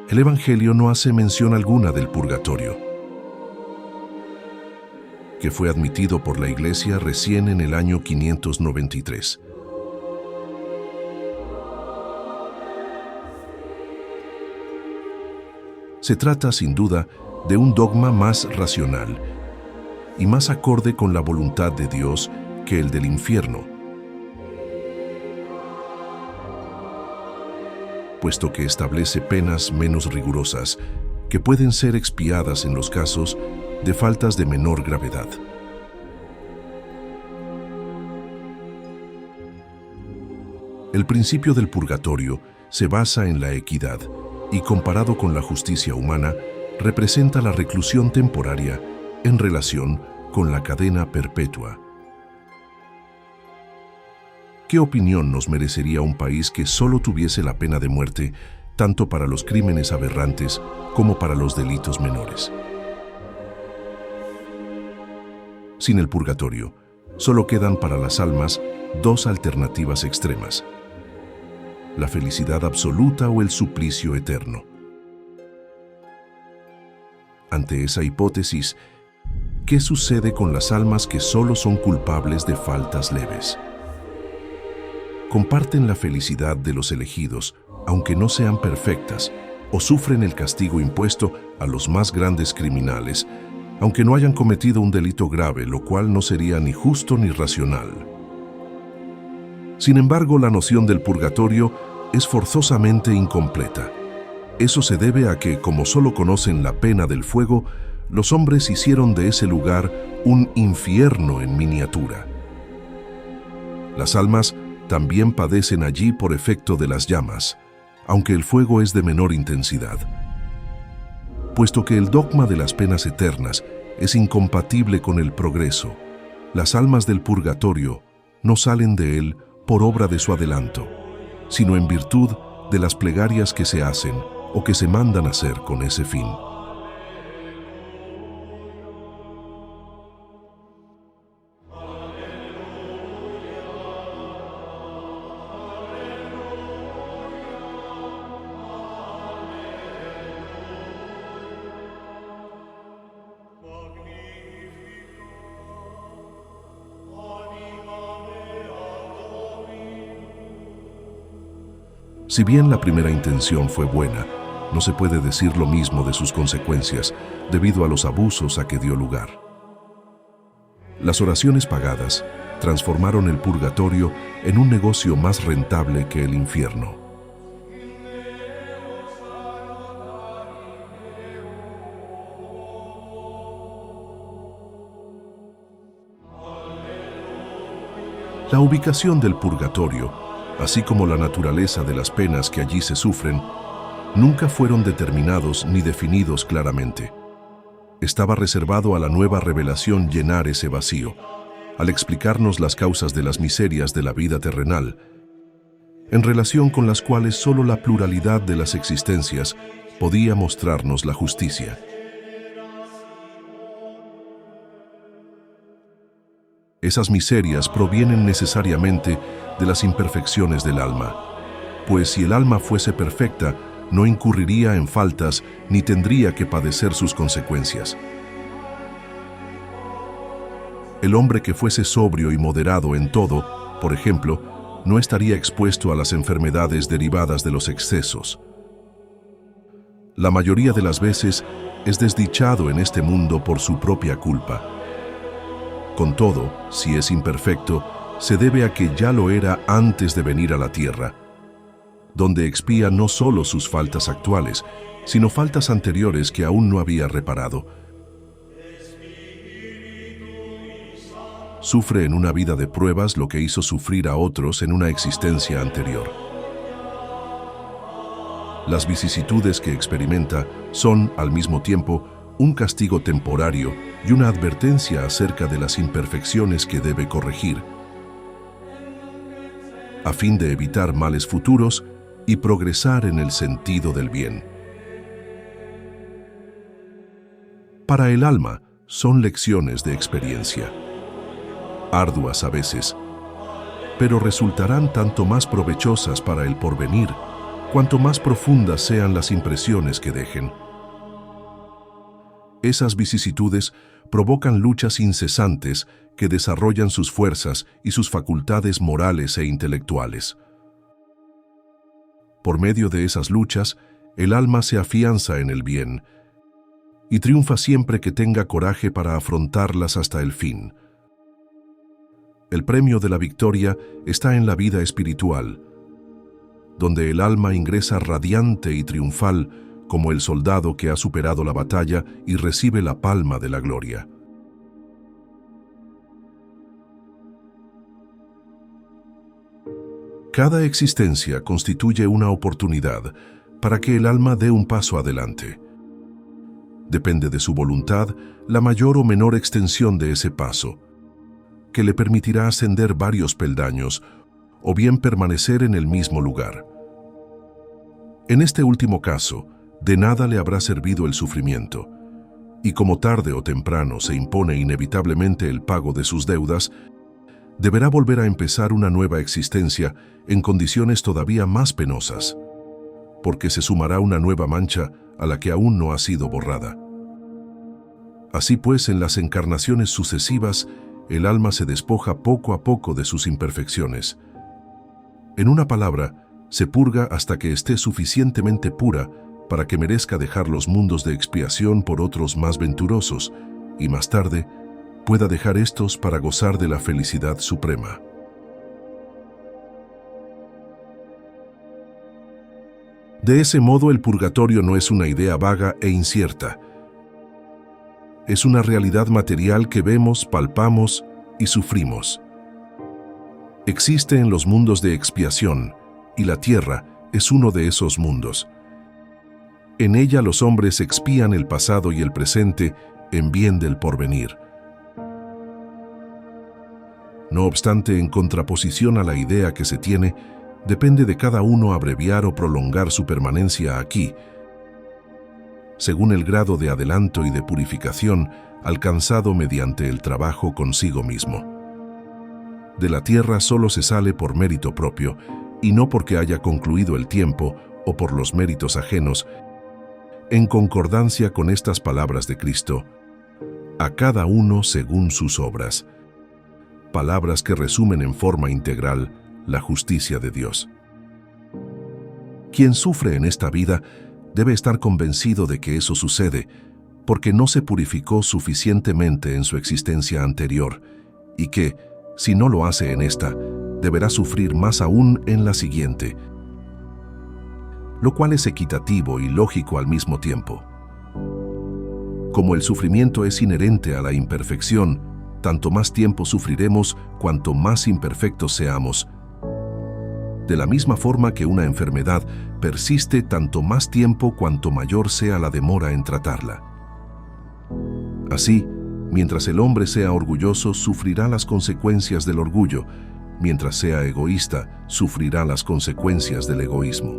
el Evangelio no hace mención alguna del purgatorio, que fue admitido por la Iglesia recién en el año 593. Se trata, sin duda, de un dogma más racional y más acorde con la voluntad de Dios que el del infierno, puesto que establece penas menos rigurosas que pueden ser expiadas en los casos de faltas de menor gravedad. El principio del purgatorio se basa en la equidad y, comparado con la justicia humana, representa la reclusión temporaria en relación con la cadena perpetua. ¿Qué opinión nos merecería un país que solo tuviese la pena de muerte, tanto para los crímenes aberrantes como para los delitos menores? Sin el purgatorio, solo quedan para las almas dos alternativas extremas: la felicidad absoluta o el suplicio eterno. Ante esa hipótesis, ¿qué sucede con las almas que solo son culpables de faltas leves? ¿Comparten la felicidad de los elegidos, aunque no sean perfectas, o sufren el castigo impuesto a los más grandes criminales, aunque no hayan cometido un delito grave, lo cual no sería ni justo ni racional? Sin embargo, la noción del purgatorio es forzosamente incompleta. Eso se debe a que, como solo conocen la pena del fuego, los hombres hicieron de ese lugar un infierno en miniatura. Las almas también padecen allí por efecto de las llamas, aunque el fuego es de menor intensidad. Puesto que el dogma de las penas eternas es incompatible con el progreso, las almas del purgatorio no salen de él por obra de su adelanto, sino en virtud de las plegarias que se hacen o que se mandan hacer con ese fin. Si bien la primera intención fue buena, no se puede decir lo mismo de sus consecuencias, debido a los abusos a que dio lugar. Las oraciones pagadas transformaron el purgatorio en un negocio más rentable que el infierno. La ubicación del purgatorio, así como la naturaleza de las penas que allí se sufren, nunca fueron determinados ni definidos claramente. Estaba reservado a la nueva revelación llenar ese vacío, al explicarnos las causas de las miserias de la vida terrenal, en relación con las cuales solo la pluralidad de las existencias podía mostrarnos la justicia. Esas miserias provienen necesariamente de las imperfecciones del alma, pues si el alma fuese perfecta, no incurriría en faltas ni tendría que padecer sus consecuencias. El hombre que fuese sobrio y moderado en todo, por ejemplo, no estaría expuesto a las enfermedades derivadas de los excesos. La mayoría de las veces es desdichado en este mundo por su propia culpa. Con todo, si es imperfecto, se debe a que ya lo era antes de venir a la tierra, donde expía no solo sus faltas actuales, sino faltas anteriores que aún no había reparado. Sufre en una vida de pruebas lo que hizo sufrir a otros en una existencia anterior. Las vicisitudes que experimenta son, al mismo tiempo, un castigo temporario y una advertencia acerca de las imperfecciones que debe corregir, a fin de evitar males futuros y progresar en el sentido del bien. Para el alma, son lecciones de experiencia, arduas a veces, pero resultarán tanto más provechosas para el porvenir cuanto más profundas sean las impresiones que dejen. Esas vicisitudes provocan luchas incesantes que desarrollan sus fuerzas y sus facultades morales e intelectuales. Por medio de esas luchas, el alma se afianza en el bien y triunfa siempre que tenga coraje para afrontarlas hasta el fin. El premio de la victoria está en la vida espiritual, donde el alma ingresa radiante y triunfal como el soldado que ha superado la batalla y recibe la palma de la gloria. Cada existencia constituye una oportunidad para que el alma dé un paso adelante. Depende de su voluntad la mayor o menor extensión de ese paso, que le permitirá ascender varios peldaños o bien permanecer en el mismo lugar. En este último caso, de nada le habrá servido el sufrimiento, y como tarde o temprano se impone inevitablemente el pago de sus deudas, deberá volver a empezar una nueva existencia en condiciones todavía más penosas, porque se sumará una nueva mancha a la que aún no ha sido borrada. Así pues, en las encarnaciones sucesivas, el alma se despoja poco a poco de sus imperfecciones. En una palabra, se purga hasta que esté suficientemente pura para que merezca dejar los mundos de expiación por otros más venturosos, y más tarde pueda dejar estos para gozar de la felicidad suprema. De ese modo, el purgatorio no es una idea vaga e incierta. Es una realidad material que vemos, palpamos y sufrimos. Existe en los mundos de expiación, y la tierra es uno de esos mundos. En ella los hombres expían el pasado y el presente en bien del porvenir. No obstante, en contraposición a la idea que se tiene, depende de cada uno abreviar o prolongar su permanencia aquí, según el grado de adelanto y de purificación alcanzado mediante el trabajo consigo mismo. De la tierra solo se sale por mérito propio, y no porque haya concluido el tiempo o por los méritos ajenos, en concordancia con estas palabras de Cristo: a cada uno según sus obras. Palabras que resumen en forma integral la justicia de Dios. Quien sufre en esta vida debe estar convencido de que eso sucede, porque no se purificó suficientemente en su existencia anterior, y que, si no lo hace en esta, deberá sufrir más aún en la siguiente, lo cual es equitativo y lógico al mismo tiempo. Como el sufrimiento es inherente a la imperfección, tanto más tiempo sufriremos cuanto más imperfectos seamos. De la misma forma que una enfermedad persiste tanto más tiempo cuanto mayor sea la demora en tratarla. Así, mientras el hombre sea orgulloso, sufrirá las consecuencias del orgullo; mientras sea egoísta, sufrirá las consecuencias del egoísmo.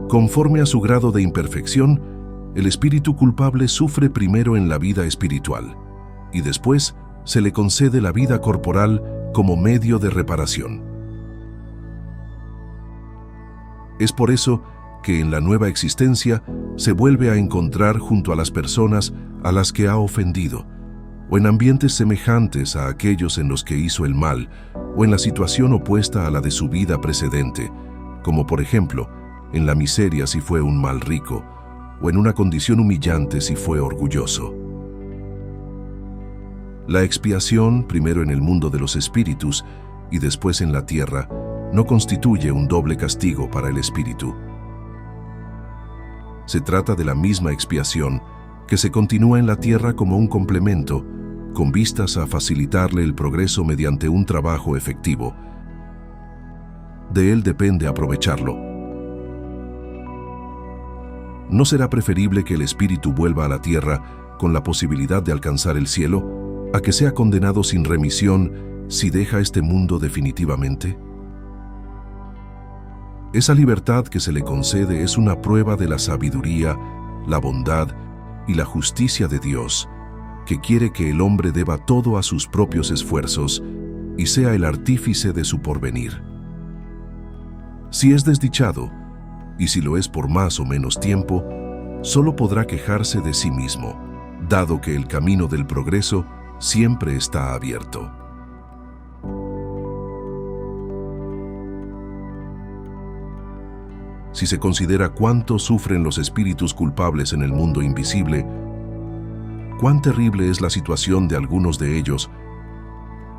Conforme a su grado de imperfección, el espíritu culpable sufre primero en la vida espiritual, y después se le concede la vida corporal como medio de reparación. Es por eso que en la nueva existencia se vuelve a encontrar junto a las personas a las que ha ofendido, o en ambientes semejantes a aquellos en los que hizo el mal, o en la situación opuesta a la de su vida precedente, como por ejemplo, en la miseria si fue un mal rico, o en una condición humillante si fue orgulloso. La expiación, primero en el mundo de los espíritus y después en la tierra, no constituye un doble castigo para el espíritu. Se trata de la misma expiación que se continúa en la tierra como un complemento, con vistas a facilitarle el progreso mediante un trabajo efectivo. De él depende aprovecharlo. ¿No será preferible que el espíritu vuelva a la tierra con la posibilidad de alcanzar el cielo, a que sea condenado sin remisión si deja este mundo definitivamente? Esa libertad que se le concede es una prueba de la sabiduría, la bondad y la justicia de Dios, que quiere que el hombre deba todo a sus propios esfuerzos y sea el artífice de su porvenir. Si es desdichado, y si lo es por más o menos tiempo, solo podrá quejarse de sí mismo, dado que el camino del progreso siempre está abierto. Si se considera cuánto sufren los espíritus culpables en el mundo invisible, cuán terrible es la situación de algunos de ellos,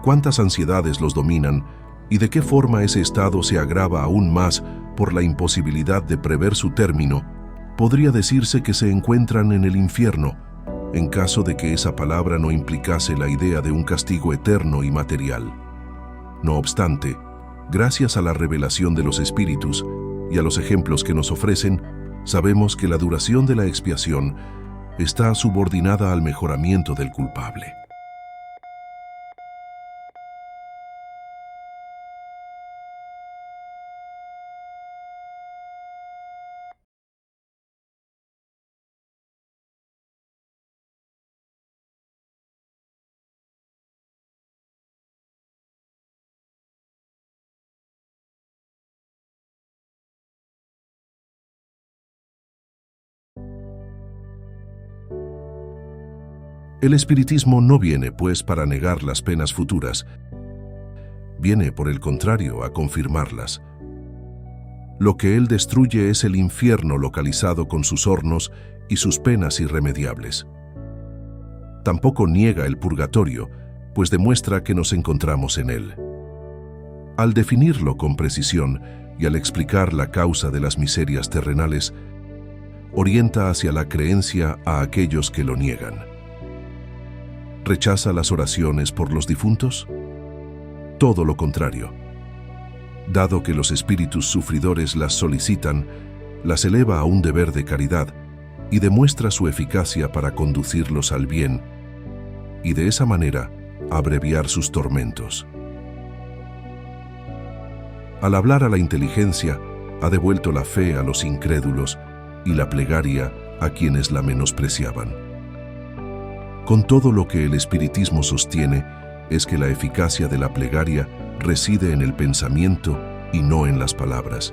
cuántas ansiedades los dominan y de qué forma ese estado se agrava aún más por la imposibilidad de prever su término, podría decirse que se encuentran en el infierno, en caso de que esa palabra no implicase la idea de un castigo eterno y material. No obstante, gracias a la revelación de los espíritus y a los ejemplos que nos ofrecen, sabemos que la duración de la expiación está subordinada al mejoramiento del culpable. El espiritismo no viene, pues, para negar las penas futuras. Viene, por el contrario, a confirmarlas. Lo que él destruye es el infierno localizado con sus hornos y sus penas irremediables. Tampoco niega el purgatorio, pues demuestra que nos encontramos en él. Al definirlo con precisión y al explicar la causa de las miserias terrenales, orienta hacia la creencia a aquellos que lo niegan. ¿Rechaza las oraciones por los difuntos? Todo lo contrario. Dado que los espíritus sufridores las solicitan, las eleva a un deber de caridad y demuestra su eficacia para conducirlos al bien y de esa manera abreviar sus tormentos. Al hablar a la inteligencia, ha devuelto la fe a los incrédulos y la plegaria a quienes la menospreciaban. Con todo, lo que el espiritismo sostiene es que la eficacia de la plegaria reside en el pensamiento y no en las palabras,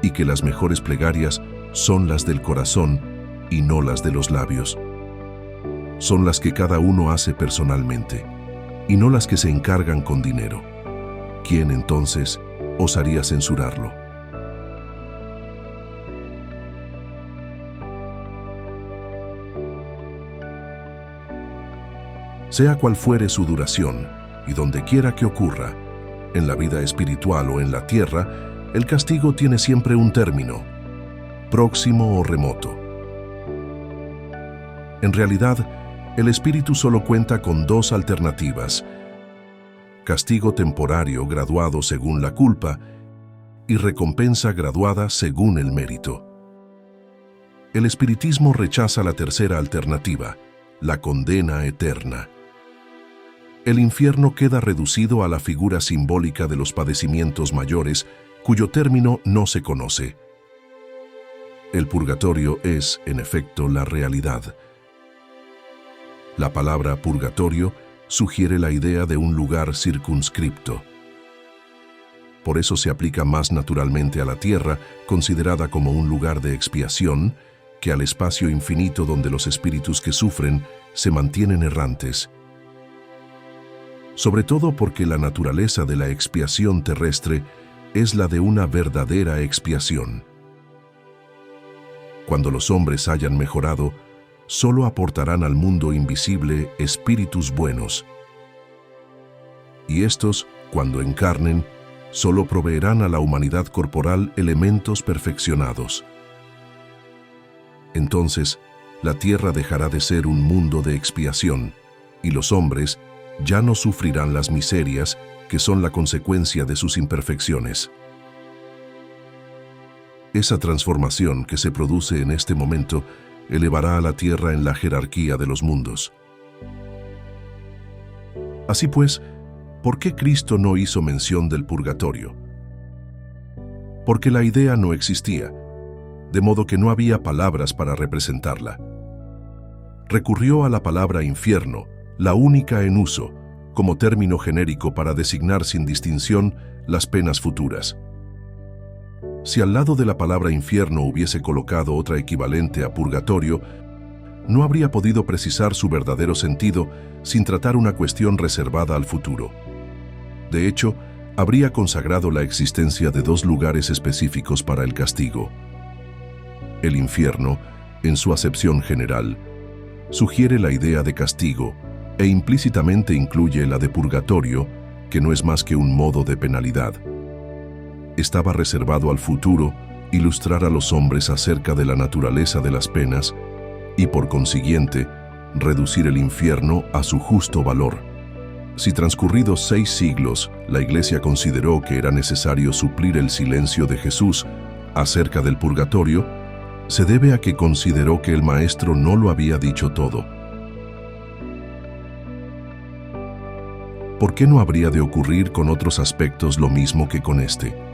y que las mejores plegarias son las del corazón y no las de los labios. Son las que cada uno hace personalmente, y no las que se encargan con dinero. ¿Quién entonces osaría censurarlo? Sea cual fuere su duración, y donde quiera que ocurra, en la vida espiritual o en la tierra, el castigo tiene siempre un término, próximo o remoto. En realidad, el espíritu solo cuenta con dos alternativas: castigo temporario graduado según la culpa y recompensa graduada según el mérito. El espiritismo rechaza la tercera alternativa, la condena eterna. El infierno queda reducido a la figura simbólica de los padecimientos mayores, cuyo término no se conoce. El purgatorio es, en efecto, la realidad. La palabra purgatorio sugiere la idea de un lugar circunscripto. Por eso se aplica más naturalmente a la tierra, considerada como un lugar de expiación, que al espacio infinito donde los espíritus que sufren se mantienen errantes. Sobre todo porque la naturaleza de la expiación terrestre es la de una verdadera expiación. Cuando los hombres hayan mejorado, solo aportarán al mundo invisible espíritus buenos. Y estos, cuando encarnen, solo proveerán a la humanidad corporal elementos perfeccionados. Entonces, la tierra dejará de ser un mundo de expiación, y los hombres ya no sufrirán las miserias que son la consecuencia de sus imperfecciones. Esa transformación que se produce en este momento elevará a la tierra en la jerarquía de los mundos. Así pues, ¿por qué Cristo no hizo mención del purgatorio? Porque la idea no existía, de modo que no había palabras para representarla. recurrió a la palabra infierno, la única en uso, como término genérico para designar sin distinción las penas futuras. Si al lado de la palabra infierno hubiese colocado otra equivalente a purgatorio, no habría podido precisar su verdadero sentido sin tratar una cuestión reservada al futuro. De hecho, habría consagrado la existencia de dos lugares específicos para el castigo. El infierno, en su acepción general, sugiere la idea de castigo e implícitamente incluye la de purgatorio, que no es más que un modo de penalidad. Estaba reservado al futuro ilustrar a los hombres acerca de la naturaleza de las penas y, por consiguiente, reducir el infierno a su justo valor. Si transcurridos 6 siglos, la Iglesia consideró que era necesario suplir el silencio de Jesús acerca del purgatorio, se debe a que consideró que el Maestro no lo había dicho todo. ¿Por qué no habría de ocurrir con otros aspectos lo mismo que con este?